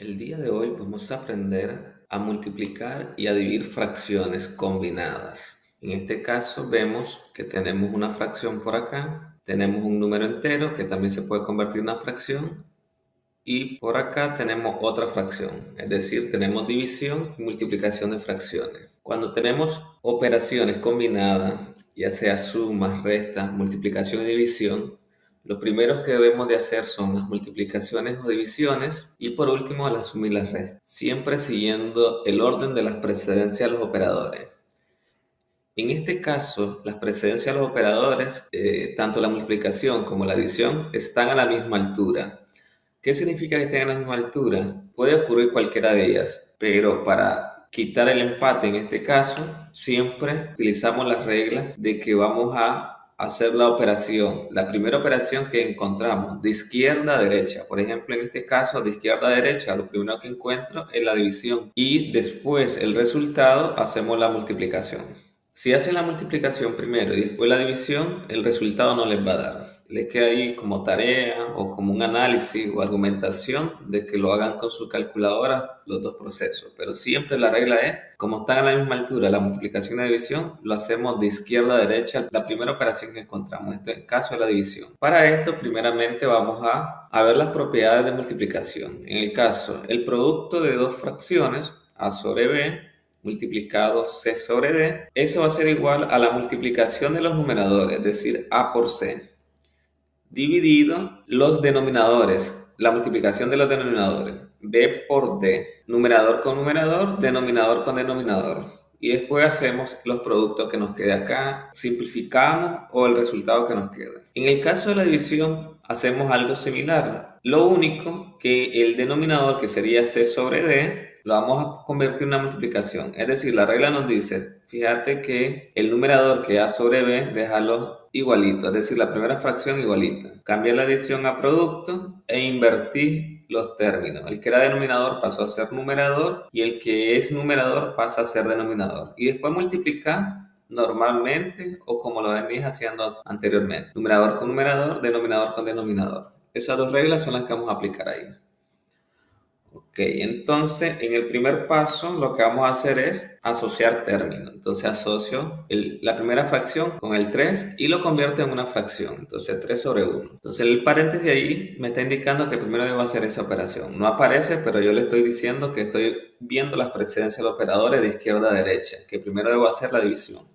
El día de hoy vamos a aprender a multiplicar y a dividir fracciones combinadas. En este caso vemos que tenemos una fracción por acá, tenemos un número entero que también se puede convertir en una fracción y por acá tenemos otra fracción, es decir, tenemos división y multiplicación de fracciones. Cuando tenemos operaciones combinadas, ya sea sumas, restas, multiplicación y división, lo primero que debemos de hacer son las multiplicaciones o divisiones y por último las sumas y las restas, siempre siguiendo el orden de las precedencias de los operadores. En este caso, las precedencias de los operadores, tanto la multiplicación como la división, están a la misma altura. ¿Qué significa que estén a la misma altura? Puede ocurrir cualquiera de ellas, pero para quitar el empate en este caso, siempre utilizamos la regla de que vamos a hacer la operación, la primera operación que encontramos, de izquierda a derecha. Por ejemplo, en este caso, de izquierda a derecha, lo primero que encuentro es la división y después el resultado hacemos la multiplicación. Si hacen la multiplicación primero y después la división, el resultado no les va a dar. Les queda ahí como tarea o como un análisis o argumentación de que lo hagan con su calculadora los dos procesos. Pero siempre la regla es, como están a la misma altura la multiplicación y la división, lo hacemos de izquierda a derecha, la primera operación que encontramos. En este caso es la división. Para esto, primeramente vamos a ver las propiedades de multiplicación. En el caso, el producto de dos fracciones, A sobre B, multiplicado C sobre D, eso va a ser igual a la multiplicación de los numeradores, es decir, A por C, dividido los denominadores, la multiplicación de los denominadores, B por D, numerador con numerador, denominador con denominador. Y después hacemos los productos que nos quede acá, simplificamos o el resultado que nos quede. En el caso de la división, hacemos algo similar. Lo único que el denominador, que sería C sobre D, lo vamos a convertir en una multiplicación. Es decir, la regla nos dice, fíjate que el numerador que A sobre B, déjalo igualito. Es decir, la primera fracción igualita. Cambia la adición a producto e invertí los términos. El que era denominador pasó a ser numerador y el que es numerador pasa a ser denominador. Y después multiplicar normalmente o como lo venís haciendo anteriormente. Numerador con numerador, denominador con denominador. Esas dos reglas son las que vamos a aplicar ahí. Ok, entonces en el primer paso lo que vamos a hacer es asociar términos. Entonces asocio la primera fracción con el 3 y lo convierto en una fracción. Entonces 3 sobre 1. Entonces el paréntesis ahí me está indicando que primero debo hacer esa operación. No aparece, pero yo le estoy diciendo que estoy viendo las precedencias de los operadores de izquierda a derecha, que primero debo hacer la división.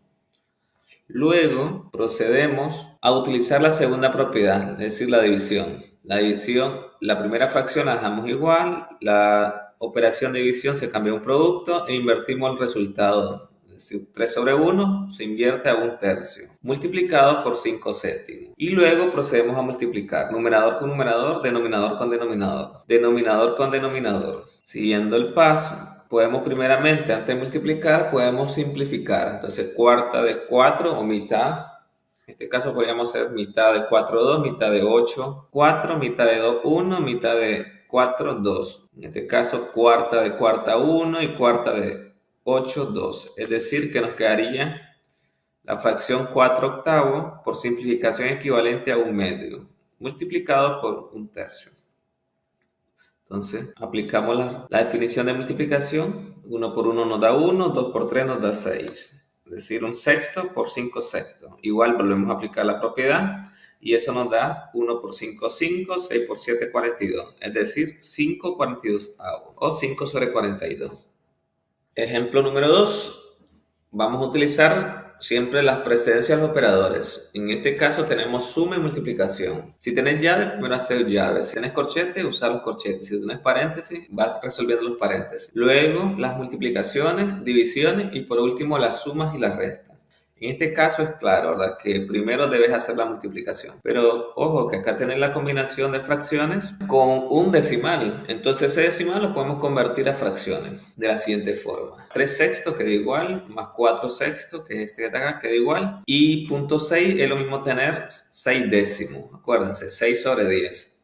Luego procedemos a utilizar la segunda propiedad, es decir, la división. La división, la primera fracción la dejamos igual, la operación de división se cambia a un producto e invertimos el resultado. Es decir, 3 sobre 1 se invierte a 1/3, multiplicado por 5 séptimos. Y luego procedemos a multiplicar numerador con numerador, denominador con denominador, denominador con denominador. Siguiendo el paso, podemos primeramente, antes de multiplicar, podemos simplificar. Entonces, cuarta de 4 o mitad. En este caso podríamos hacer mitad de 4, 2, mitad de 8, 4, mitad de 2, 1, mitad de 4, 2. En este caso, cuarta de cuarta, 1 y cuarta de 8, 2. Es decir, que nos quedaría la fracción 4 octavos por simplificación equivalente a 1/2, multiplicado por 1/3. Entonces, aplicamos la definición de multiplicación. 1 por 1 nos da 1, 2 por 3 nos da 6. Es decir, 1/6 por 5/6. Igual volvemos a aplicar la propiedad y eso nos da 1 por 5, 5, 6 por 7, 42. Es decir, 5/42 o 5 sobre 42. Ejemplo número 2. Vamos a utilizar siempre las precedencias de los operadores. En este caso tenemos suma y multiplicación. Si tenés llave, primero hacer llave. Si tenés corchete, usar los corchetes. Si tenés paréntesis, vas resolviendo los paréntesis. Luego las multiplicaciones, divisiones y por último las sumas y las restas. En este caso es claro, ¿verdad? Que primero debes hacer la multiplicación. Pero ojo que acá tenés la combinación de fracciones con un decimal. Entonces ese decimal lo podemos convertir a fracciones de la siguiente forma. 3 sextos queda igual, más 4 sextos, que es este que está acá, queda igual. Y punto 6 es lo mismo tener 6 décimos. Acuérdense, 6 sobre 10.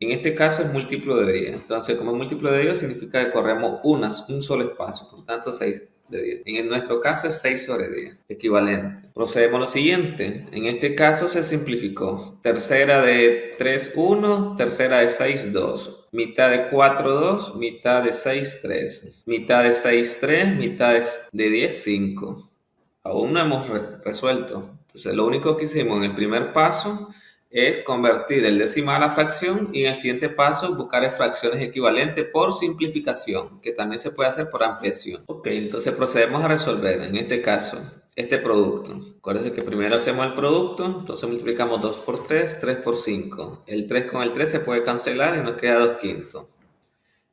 En este caso es múltiplo de 10. Entonces, como es múltiplo de 10, significa que corremos un solo espacio. Por tanto, 6 de 10. En nuestro caso es 6 sobre 10, equivalente. Procedemos a lo siguiente. En este caso se simplificó. Tercera de 3, 1, tercera de 6, 2. Mitad de 4, 2, mitad de 6, 3. Mitad de 6, 3, mitad de 10, 5. Aún no hemos resuelto. Entonces, lo único que hicimos en el primer paso es convertir el decimal a fracción y en el siguiente paso buscar fracciones equivalentes por simplificación, que también se puede hacer por ampliación. Ok, entonces procedemos a resolver, en este caso, este producto. Acuérdense que primero hacemos el producto, entonces multiplicamos 2 por 3, 3 por 5. El 3 con el 3 se puede cancelar y nos queda 2 quintos.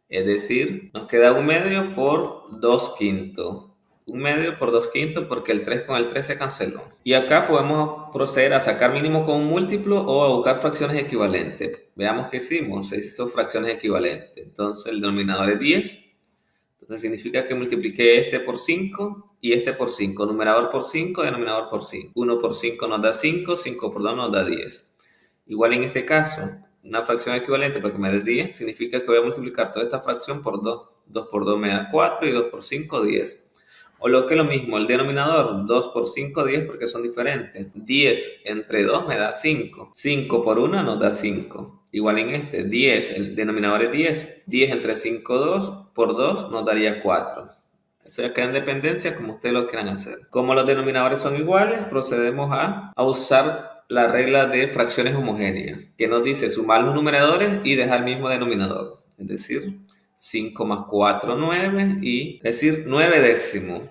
Es decir, nos queda 1/2 por 2 quintos. 1/2 por 2 quintos porque el 3 con el 3 se canceló. Y acá podemos proceder a sacar mínimo con un múltiplo o a buscar fracciones equivalentes. Veamos qué hicimos. Se hizo fracciones equivalentes. Entonces el denominador es 10. Entonces significa que multipliqué este por 5 y este por 5. Numerador por 5, denominador por 5. 1 por 5 nos da 5, 5 por 2 nos da 10. Igual en este caso, una fracción equivalente porque me dé 10 significa que voy a multiplicar toda esta fracción por 2. 2 por 2 me da 4 y 2 por 5, 10. O lo que es lo mismo, el denominador, 2 por 5, 10 porque son diferentes. 10 entre 2 me da 5. 5 por 1 nos da 5. Igual en este, 10, el denominador es 10. 10 entre 5, 2 por 2 nos daría 4. Eso ya queda en dependencia como ustedes lo quieran hacer. Como los denominadores son iguales, procedemos a usar la regla de fracciones homogéneas, que nos dice sumar los numeradores y dejar el mismo denominador. Es decir, 5 más 4, 9, y es decir, 9 décimos.